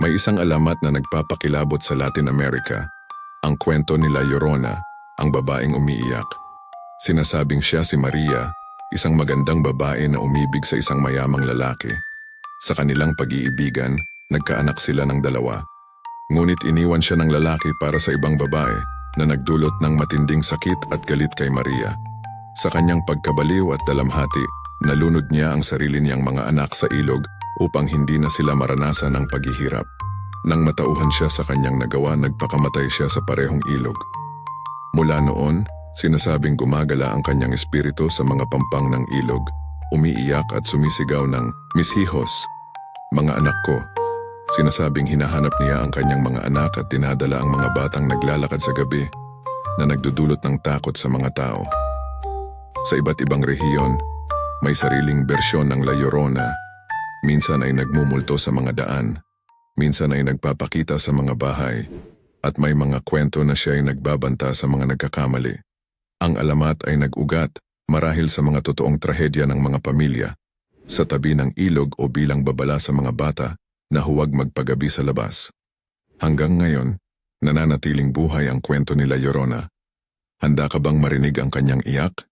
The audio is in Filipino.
May isang alamat na nagpapakilabot sa Latin America, ang kwento ni La Llorona, ang babaeng umiiyak. Sinasabing siya si Maria, isang magandang babae na umibig sa isang mayamang lalaki. Sa kanilang pag-iibigan, nagkaanak sila ng dalawa. Ngunit iniwan siya ng lalaki para sa ibang babae na nagdulot ng matinding sakit at galit kay Maria. Sa kanyang pagkabaliw at dalamhati, nalunod niya ang sarili niyang mga anak sa ilog upang hindi na sila maranasan ng paghihirap. Nang matauhan siya sa kanyang nagawa, nagpakamatay siya sa parehong ilog. Mula noon, sinasabing gumagala ang kanyang espiritu sa mga pampang ng ilog, umiiyak at sumisigaw ng "Mis hijos, mga anak ko." Sinasabing hinahanap niya ang kanyang mga anak at dinadala ang mga batang naglalakad sa gabi na nagdudulot ng takot sa mga tao. Sa iba't ibang rehiyon, may sariling bersyon ng La Llorona. Minsan ay nagmumulto sa mga daan, minsan ay nagpapakita sa mga bahay, at may mga kwento na siya ay nagbabanta sa mga nagkakamali. Ang alamat ay nag-ugat marahil sa mga totoong trahedya ng mga pamilya, sa tabi ng ilog o bilang babala sa mga bata na huwag magpagabi sa labas. Hanggang ngayon, nananatiling buhay ang kwento ni La Llorona. Handa ka bang marinig ang kanyang iyak?